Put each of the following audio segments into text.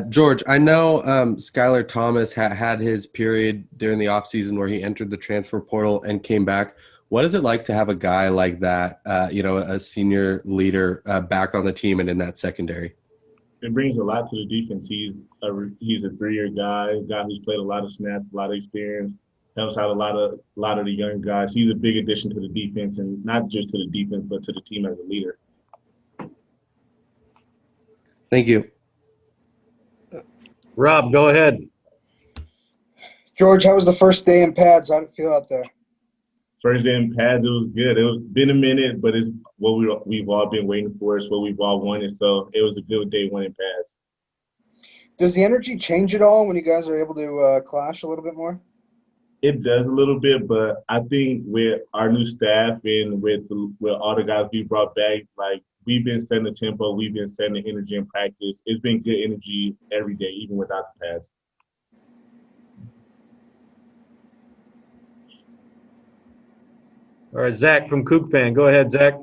George, I know Skyler Thomas had his period during the offseason where he entered the transfer portal and came back. What is it like to have a guy like that, a senior leader back on the team and in that secondary? It brings a lot to the defense. He's a 3-year guy, a guy who's played a lot of snaps, a lot of experience, helps out a lot of the young guys. He's a big addition to the defense, and not just to the defense, but to the team as a leader. Thank you. Rob, go ahead. George, how was the first day in pads? How did it feel out there? First day in pads, it was good. It was been a minute, but it's what we've all been waiting for. It's what we've all wanted. So it was a good day one in pads. Does the energy change at all when you guys are able to clash a little bit more? It does a little bit, but I think with our new staff and with all the guys we brought back, like we've been setting the tempo, we've been setting the energy in practice. It's been good energy every day, even without the pads. All right, Zach from Kook Fan. Go ahead, Zach.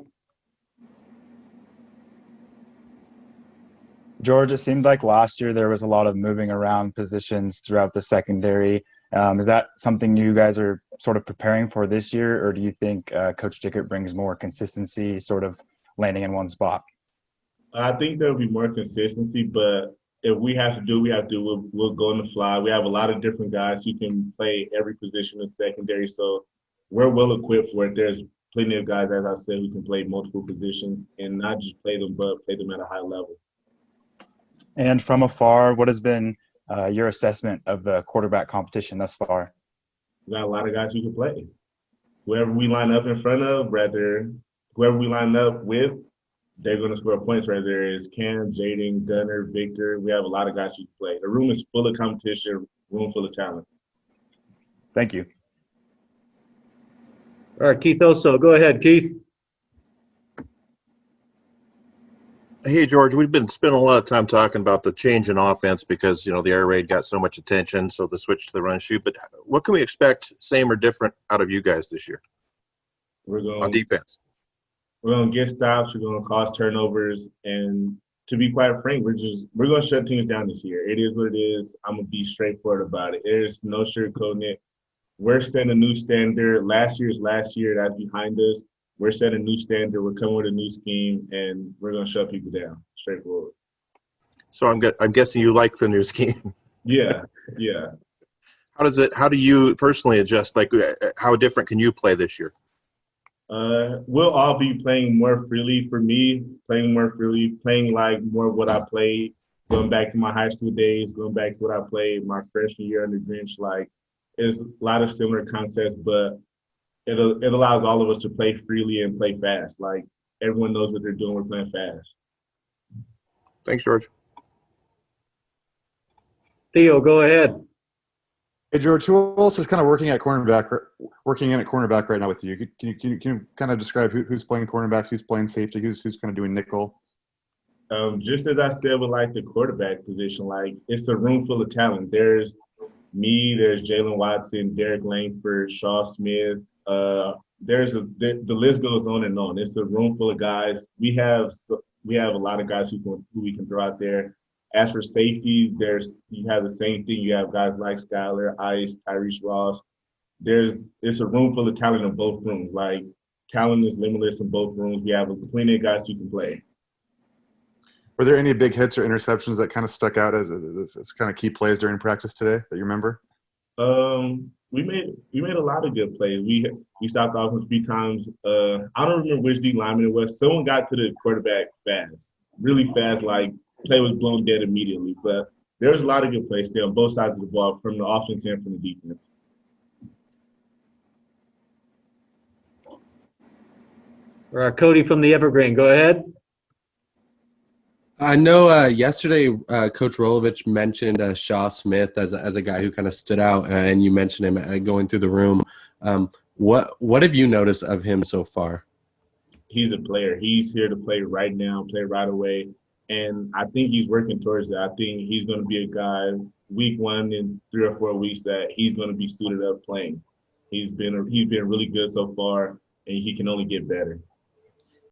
George, it seemed like last year there was a lot of moving around positions throughout the secondary. Is that something you guys are sort of preparing for this year, or do you think Coach Dickert brings more consistency, sort of landing in one spot? I think there'll be more consistency, but if we have to do, we have to. We'll go on the fly. We have a lot of different guys who can play every position in secondary, so we're well equipped for it. There's plenty of guys, as I said, who can play multiple positions and not just play them, but play them at a high level. And from afar, what has been your assessment of the quarterback competition thus far? We got a lot of guys who can play. Whoever we line up in front of, whoever we line up with, they're going to score points, whether it's Cam, Jaden, Gunner, Victor. We have a lot of guys who can play. The room is full of competition, room full of talent. Thank you. All right, Keith Oso. Go ahead, Keith. Hey, George, we've been spending a lot of time talking about the change in offense because, the air raid got so much attention, so the switch to the run shoot. But what can we expect, same or different, out of you guys this year on defense? We're going to get stops. We're going to cause turnovers. And to be quite frank, we're going to shut teams down this year. It is what it is. I'm going to be straightforward about it. There's no sugarcoating it. We're setting a new standard. Last year's last year. That's behind us. We're setting a new standard. We're coming with a new scheme, and we're going to shut people down. Straightforward. So I'm guessing you like the new scheme. Yeah. How do you personally adjust? Like, how different can you play this year? We'll all be playing more freely. For me, playing more freely, playing like more what I played, going back to my high school days, going back to what I played my freshman year under Grinch. Like, it's a lot of similar concepts, but it allows all of us to play freely and play fast. Like, everyone knows what they're doing. We're playing fast. Thanks, George. Theo, go ahead. Hey, George, who else is kind of working in at cornerback right now with you? Can you kind of describe who's playing cornerback, who's playing safety, who's kind of doing nickel? Just as I said with like the quarterback position, like it's a room full of talent. There's me, there's Jalen Watson, Derek Langford, Shaw Smith. The list goes on and on. It's a room full of guys. We have a lot of guys who we can throw out there. As for safety, you have the same thing. You have guys like Skyler, Ice, Tyrese Ross. It's a room full of talent in both rooms. Like, talent is limitless in both rooms. We have plenty of guys who can play. Were there any big hits or interceptions that kind of stuck out as kind of key plays during practice today that you remember? We made a lot of good plays. We stopped off a few times. I don't remember which D lineman it was. Someone got to the quarterback fast, really fast. Like, play was blown dead immediately. But there was a lot of good plays there on both sides of the ball, from the offense and from the defense. All right, Cody from the Evergreen. Go ahead. I know yesterday Coach Rolovich mentioned Shaw Smith as a guy who kind of stood out, and you mentioned him going through the room. What have you noticed of him so far? He's a player. He's here to play right now, play right away. And I think he's working towards that. I think he's going to be a guy week 1 in 3 or 4 weeks that he's going to be suited up playing. He's been really good so far, and he can only get better.